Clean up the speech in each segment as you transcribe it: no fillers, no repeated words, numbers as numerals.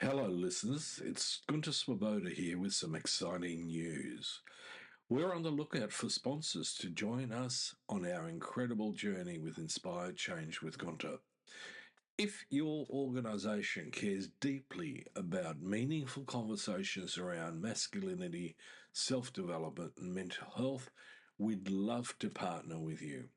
Hello, listeners. It's Gunter here with some exciting news. We're on the lookout for sponsors to join us on our incredible journey with Inspired Change with Gunter. If your organisation cares deeply about meaningful conversations around masculinity, self development, and mental health, we'd love to partner with you.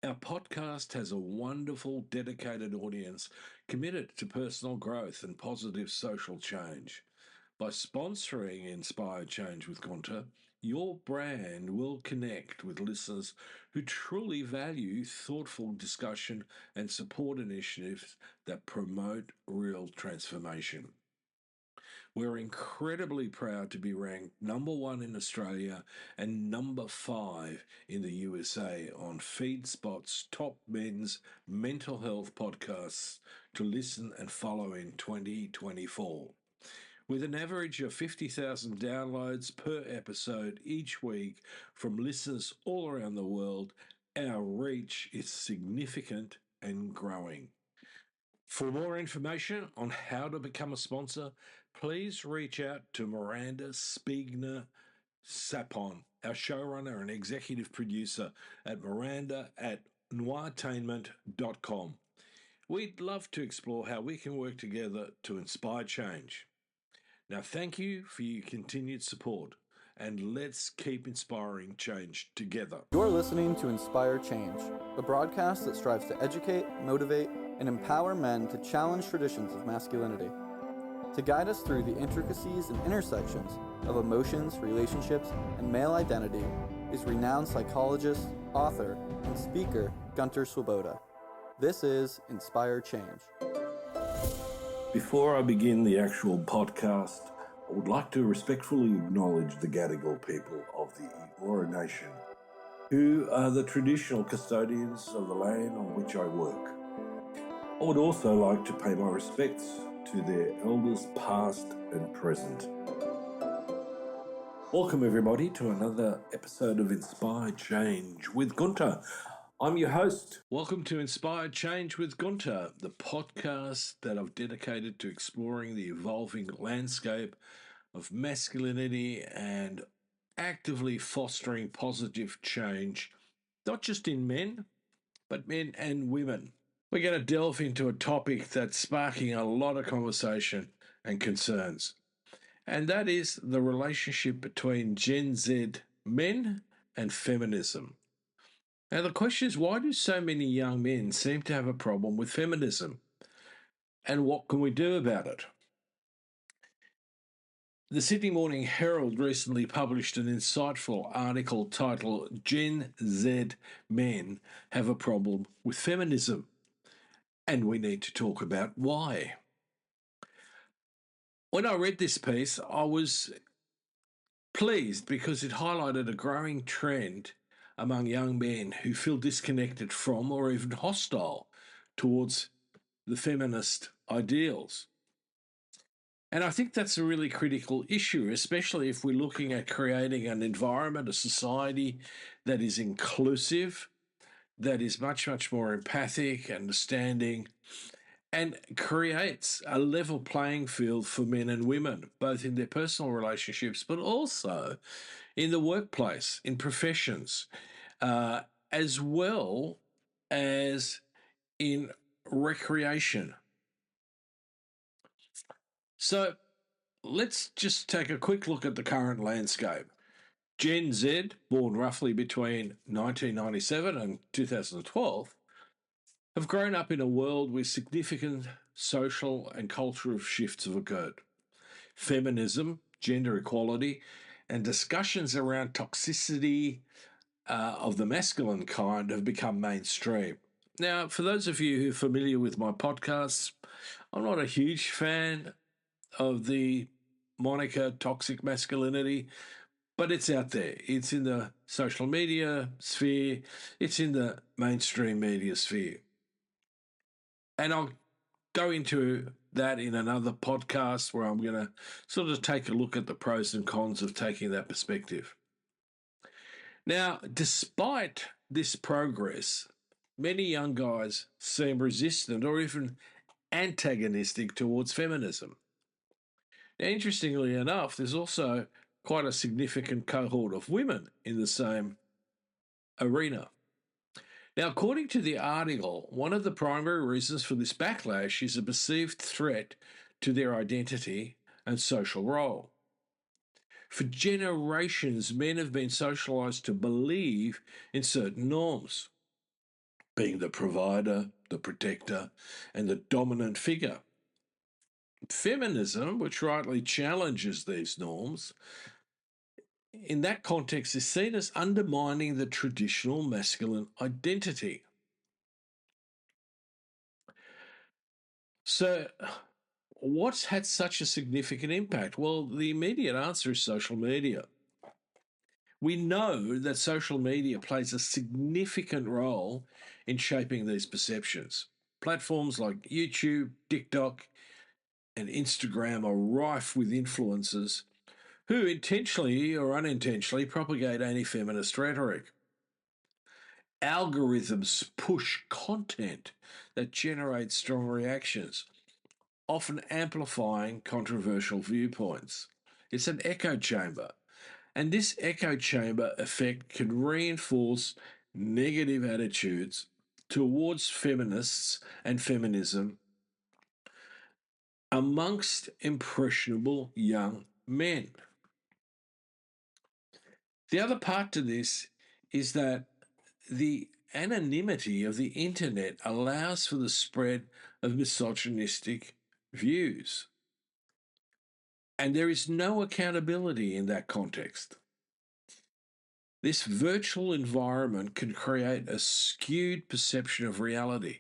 Our podcast has a wonderful, dedicated audience committed to personal growth and positive social change. By sponsoring Inspired Change with Gunter, your brand will connect with listeners who truly value thoughtful discussion and support initiatives that promote real transformation. We're incredibly proud to be ranked number 1 in Australia and number 5 in the USA on FeedSpot's top men's mental health podcasts to listen and follow in 2024. With an average of 50,000 downloads per episode each week from listeners all around the world, our reach is significant and growing. For more information on how to become a sponsor, please reach out to Miranda Spiegner Sapon, our showrunner and executive producer at miranda@noirtainment.com. We'd love to explore how we can work together to inspire change. Now, thank you for your continued support, and let's keep inspiring change together. You're listening to Inspire Change, a broadcast that strives to educate, motivate, and empower men to challenge traditions of masculinity. To guide us through the intricacies and intersections of emotions, relationships, and male identity is renowned psychologist, author, and speaker Gunter Swoboda. This is Inspire Change. Before I begin the actual podcast, I would like to respectfully acknowledge the Gadigal people of the Eora Nation, who are the traditional custodians of the land on which I work. I would also like to pay my respects to their elders past and present. Welcome everybody to another episode of Inspired Change with Gunter. I'm your host. Welcome to Inspired Change with Gunter, the podcast that I've dedicated to exploring the evolving landscape of masculinity and actively fostering positive change, not just in men, but men and women. We're going to delve into a topic that's sparking a lot of conversation and concerns, and that is the relationship between Gen Z men and feminism. Now, the question is, why do so many young men seem to have a problem with feminism? And what can we do about it? The Sydney Morning Herald recently published an insightful article titled Gen Z Men Have a Problem with Feminism, and we need to talk about why. When I read this piece, I was pleased because it highlighted a growing trend among young men who feel disconnected from or even hostile towards the feminist ideals. And I think that's a really critical issue, especially if we're looking at creating an environment, a society that is inclusive, that is much, much more empathic, understanding, and creates a level playing field for men and women, both in their personal relationships, but also in the workplace, in professions, as well as in recreation. So let's just take a quick look at the current landscape. Gen Z, born roughly between 1997 and 2012, have grown up in a world where significant social and cultural shifts have occurred. Feminism, gender equality, and discussions around toxicity of the masculine kind have become mainstream. Now, for those of you who are familiar with my podcasts, I'm not a huge fan of the moniker toxic masculinity, but it's out there. It's in the social media sphere. It's in the mainstream media sphere. And I'll go into that in another podcast where I'm going to sort of take a look at the pros and cons of taking that perspective. Now, despite this progress, many young guys seem resistant or even antagonistic towards feminism. Now, interestingly enough, there's also quite a significant cohort of women in the same arena. Now, according to the article, one of the primary reasons for this backlash is a perceived threat to their identity and social role. For generations, men have been socialized to believe in certain norms, being the provider, the protector, and the dominant figure. Feminism, which rightly challenges these norms, in that context is seen as undermining the traditional masculine identity. So, what's had such a significant impact? Well, the immediate answer is social media. We know that social media plays a significant role in shaping these perceptions. Platforms like YouTube, TikTok, and Instagram are rife with influencers who intentionally or unintentionally propagate anti feminist rhetoric. Algorithms push content that generates strong reactions, often amplifying controversial viewpoints. It's an echo chamber, and this echo chamber effect can reinforce negative attitudes towards feminists and feminism amongst impressionable young men. The other part to this is that the anonymity of the internet allows for the spread of misogynistic views. And there is no accountability in that context. This virtual environment can create a skewed perception of reality,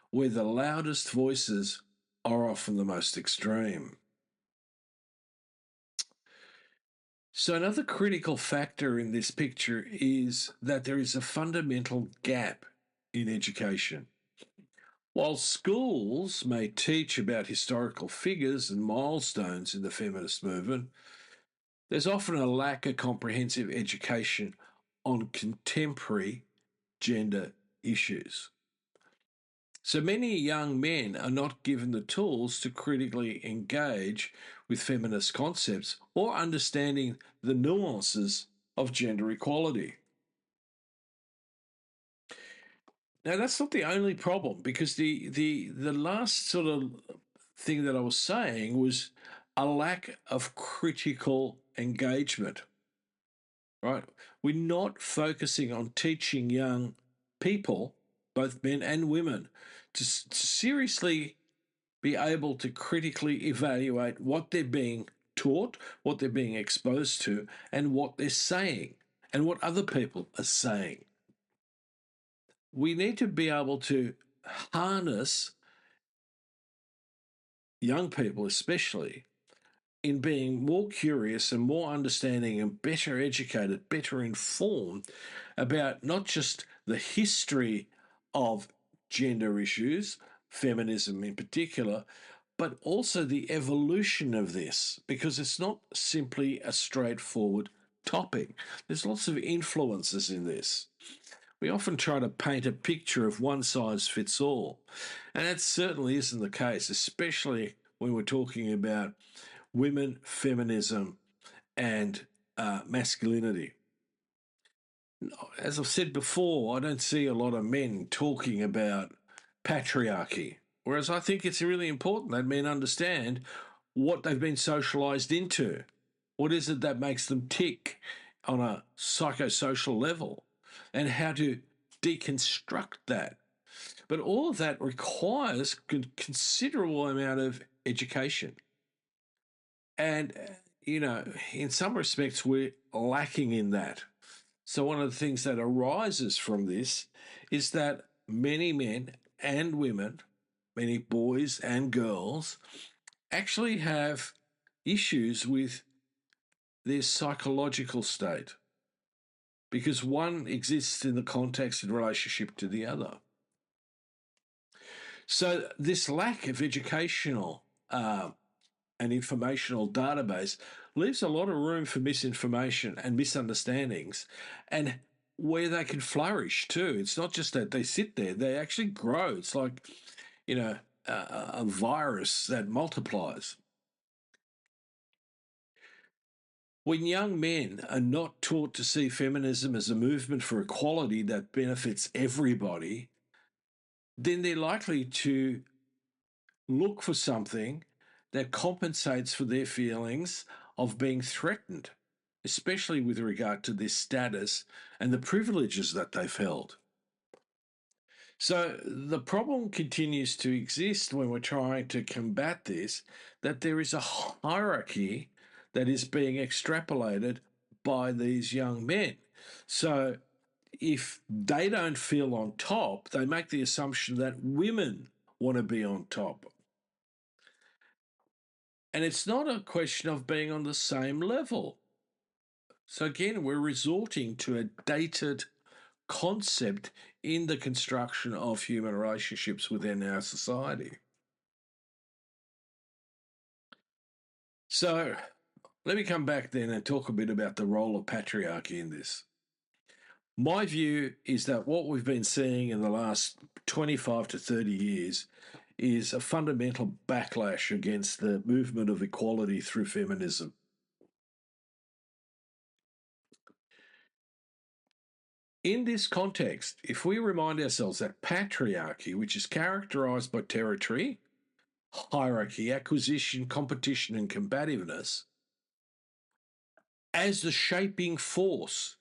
where the loudest voices are often the most extreme. So, another critical factor in this picture is that there is a fundamental gap in education. While schools may teach about historical figures and milestones in the feminist movement, there's often a lack of comprehensive education on contemporary gender issues. So many young men are not given the tools to critically engage with feminist concepts or understanding the nuances of gender equality. Now, that's not the only problem, because the last sort of thing that I was saying was a lack of critical engagement, right? We're not focusing on teaching young people, both men and women, to seriously be able to critically evaluate what they're being taught, what they're being exposed to, and what they're saying, and what other people are saying. We need to be able to harness young people, especially, in being more curious and more understanding and better educated, better informed about not just the history of gender issues, feminism in particular, but also the evolution of this, because it's not simply a straightforward topic. There's lots of influences in this. We often try to paint a picture of one size fits all, and that certainly isn't the case, especially when we're talking about women, feminism, and masculinity. As I've said before, I don't see a lot of men talking about patriarchy, whereas I think it's really important that men understand what they've been socialized into. What is it that makes them tick on a psychosocial level, and how to deconstruct that. But all of that requires a considerable amount of education. And, in some respects, we're lacking in that. So, one of the things that arises from this is that many men and women, many boys and girls, actually have issues with their psychological state, because one exists in the context and relationship to the other. So this lack of educational and informational database leaves a lot of room for misinformation and misunderstandings, and where they can flourish too. It's not just that they sit there, they actually grow. It's like, a virus that multiplies. When young men are not taught to see feminism as a movement for equality that benefits everybody, then they're likely to look for something that compensates for their feelings of being threatened, especially with regard to their status and the privileges that they've held. So the problem continues to exist when we're trying to combat this, that there is a hierarchy that is being extrapolated by these young men. So if they don't feel on top, they make the assumption that women want to be on top. And it's not a question of being on the same level. So again, we're resorting to a dated concept in the construction of human relationships within our society. So let me come back then and talk a bit about the role of patriarchy in this. My view is that what we've been seeing in the last 25 to 30 years is a fundamental backlash against the movement of equality through feminism. In this context, if we remind ourselves that patriarchy, which is characterized by territory, hierarchy, acquisition, competition, and combativeness, as the shaping force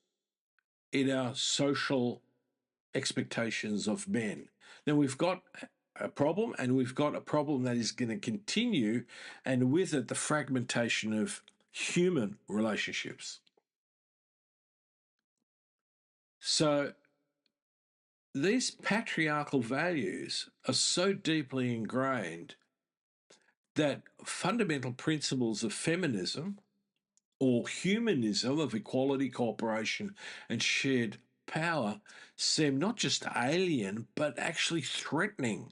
in our social expectations of men, then we've got a problem, and we've got a problem that is going to continue, and with it, the fragmentation of human relationships. So these patriarchal values are so deeply ingrained that fundamental principles of feminism or humanism, of equality, cooperation, and shared power seem not just alien, but actually threatening.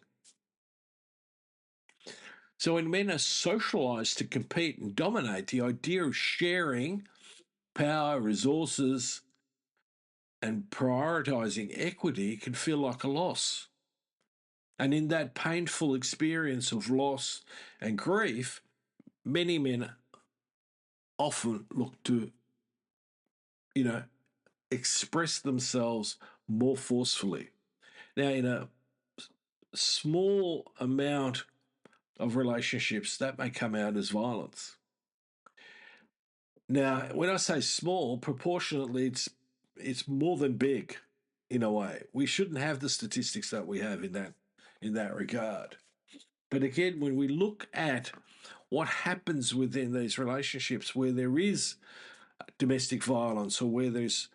So when men are socialized to compete and dominate, the idea of sharing power, resources, and prioritizing equity can feel like a loss. And in that painful experience of loss and grief, many men often look to, express themselves more forcefully. Now, in a small amount of relationships, that may come out as violence. Now, when I say small, proportionately, it's more than big in a way. We shouldn't have the statistics that we have in that regard. But again, when we look at what happens within these relationships where there is domestic violence or where there's,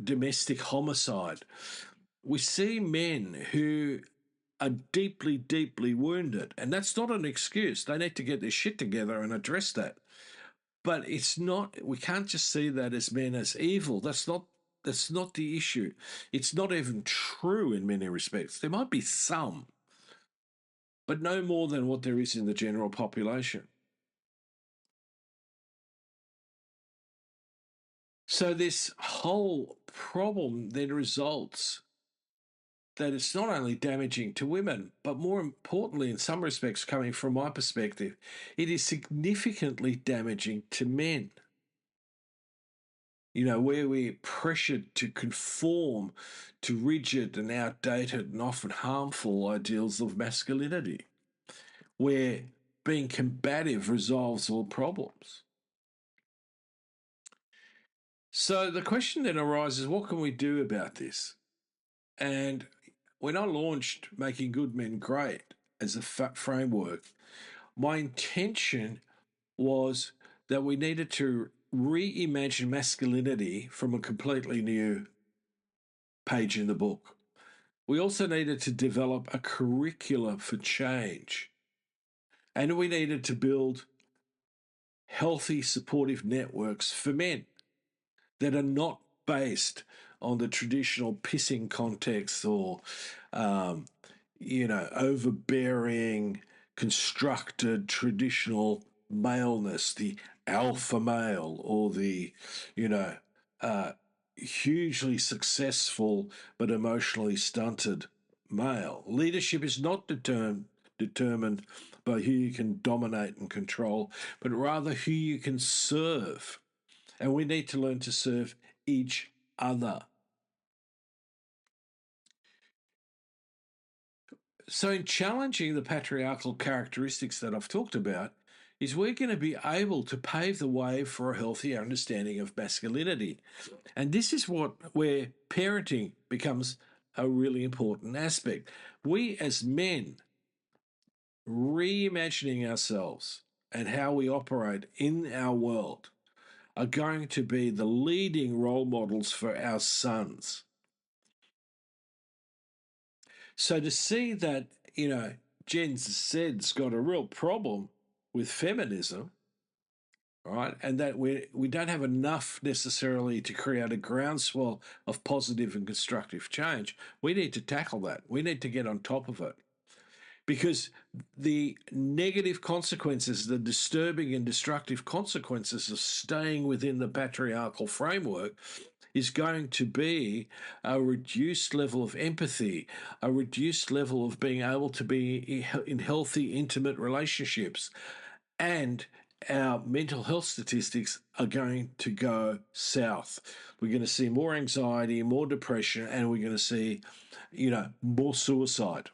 domestic homicide, we see men who are deeply, deeply wounded. And that's not an excuse. They need to get their shit together and address that. But it's not, we can't just see that as men as evil. That's not the issue. It's not even true in many respects. There might be some, but no more than what there is in the general population. So this whole problem then results that it's not only damaging to women, but more importantly, in some respects, coming from my perspective, it is significantly damaging to men. Where we're pressured to conform to rigid and outdated and often harmful ideals of masculinity, where being combative resolves all problems. So the question then arises, what can we do about this? And when I launched Making Good Men Great as a framework, my intention was that we needed to reimagine masculinity from a completely new page in the book. We also needed to develop a curriculum for change. And we needed to build healthy, supportive networks for men that are not based on the traditional pissing context or, overbearing, constructed traditional maleness, the alpha male or the, hugely successful but emotionally stunted male. Leadership is not determined by who you can dominate and control, but rather who you can serve. And we need to learn to serve each other. So, in challenging the patriarchal characteristics that I've talked about, is we're going to be able to pave the way for a healthy understanding of masculinity. And this is where parenting becomes a really important aspect. We as men, reimagining ourselves and how we operate in our world, are going to be the leading role models for our sons. So to see that, Gen Z's got a real problem with feminism, right, and that we don't have enough necessarily to create a groundswell of positive and constructive change, we need to tackle that. We need to get on top of it. Because the negative consequences, the disturbing and destructive consequences of staying within the patriarchal framework is going to be a reduced level of empathy, a reduced level of being able to be in healthy, intimate relationships. And our mental health statistics are going to go south. We're going to see more anxiety, more depression, and we're going to see, more suicide.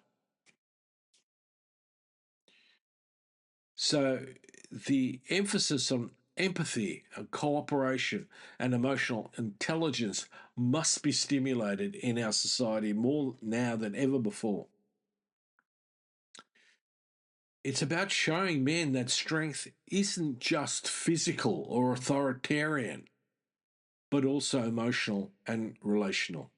So the emphasis on empathy and cooperation and emotional intelligence must be stimulated in our society more now than ever before. It's about showing men that strength isn't just physical or authoritarian, but also emotional and relational.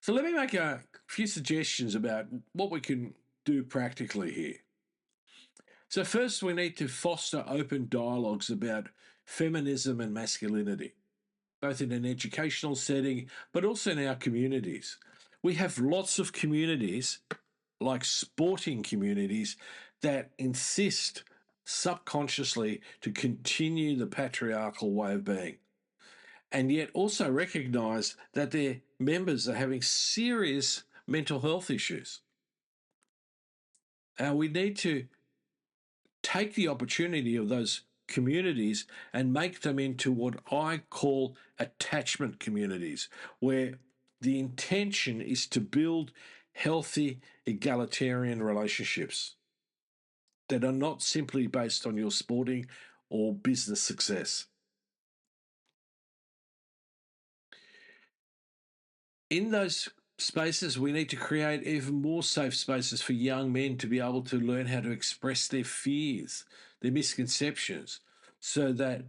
So let me make a few suggestions about what we can do practically here. So first, we need to foster open dialogues about feminism and masculinity, both in an educational setting, but also in our communities. We have lots of communities, like sporting communities, that insist subconsciously to continue the patriarchal way of being, and yet also recognize that their members are having serious mental health issues. And we need to take the opportunity of those communities and make them into what I call attachment communities, where the intention is to build healthy, egalitarian relationships that are not simply based on your sporting or business success. In those spaces, we need to create even more safe spaces for young men to be able to learn how to express their fears, their misconceptions, so that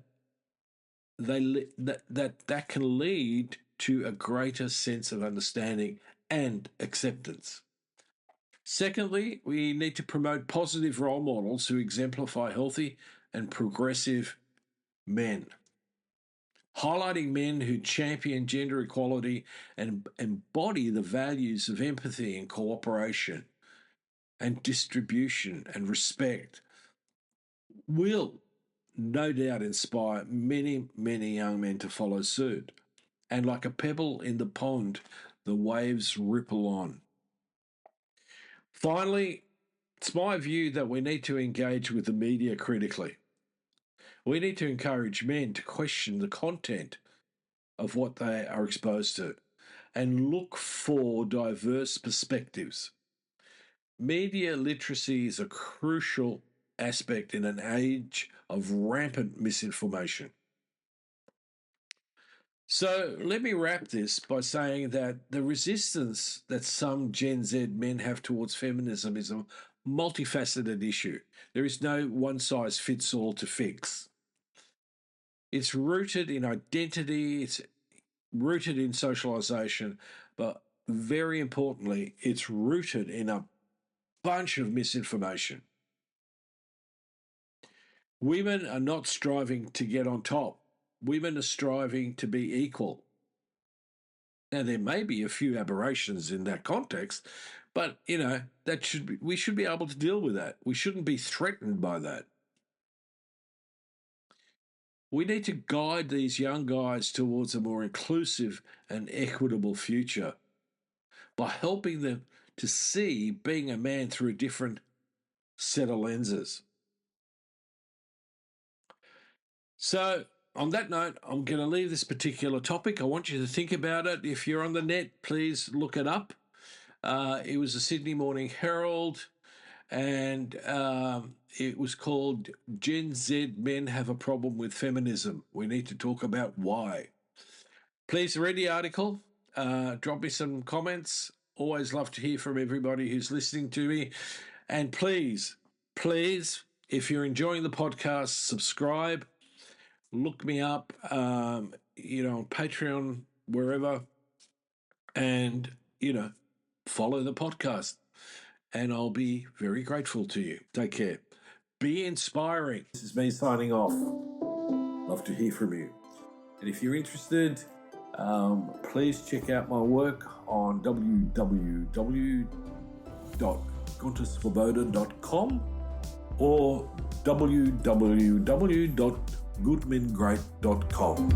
that can lead to a greater sense of understanding and acceptance. Secondly, we need to promote positive role models who exemplify healthy and progressive men. Highlighting men who champion gender equality and embody the values of empathy and cooperation and distribution and respect will no doubt inspire many, many young men to follow suit. And like a pebble in the pond, the waves ripple on. Finally, it's my view that we need to engage with the media critically. We need to encourage men to question the content of what they are exposed to and look for diverse perspectives. Media literacy is a crucial aspect in an age of rampant misinformation. So let me wrap this by saying that the resistance that some Gen Z men have towards feminism is a multifaceted issue. There is no one size fits all to fix. It's rooted in identity, it's rooted in socialization, but very importantly, it's rooted in a bunch of misinformation. Women are not striving to get on top. Women are striving to be equal. Now there may be a few aberrations in that context, but we should be able to deal with that. We shouldn't be threatened by that. We need to guide these young guys towards a more inclusive and equitable future. by helping them to see being a man through a different set of lenses. So, on that note, I'm going to leave this particular topic. I want you to think about it. If you're on the net, please look it up. It was a Sydney Morning Herald, and it was called Gen Z Men Have a Problem with Feminism. We need to talk about why. Please read the article. Drop me some comments. Always love to hear from everybody who's listening to me. And please, if you're enjoying the podcast, subscribe. Look me up, on Patreon, wherever, and, follow the podcast. And I'll be very grateful to you. Take care. Be inspiring. This is me signing off. Love to hear from you. And if you're interested, please check out my work on www.guntersvoboda.com or www.goodmengreat.com.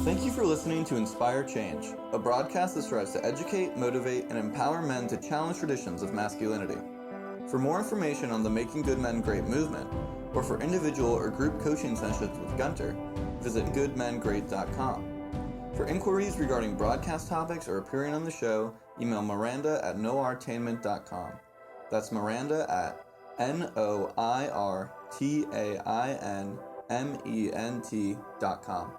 Thank you for listening to Inspire Change, a broadcast that strives to educate, motivate, and empower men to challenge traditions of masculinity. For more information on the Making Good Men Great movement, or for individual or group coaching sessions with Gunter, visit goodmengreat.com. For inquiries regarding broadcast topics or appearing on the show, email Miranda@noirtainment.com. That's Miranda at NOIRTAINMENT.com.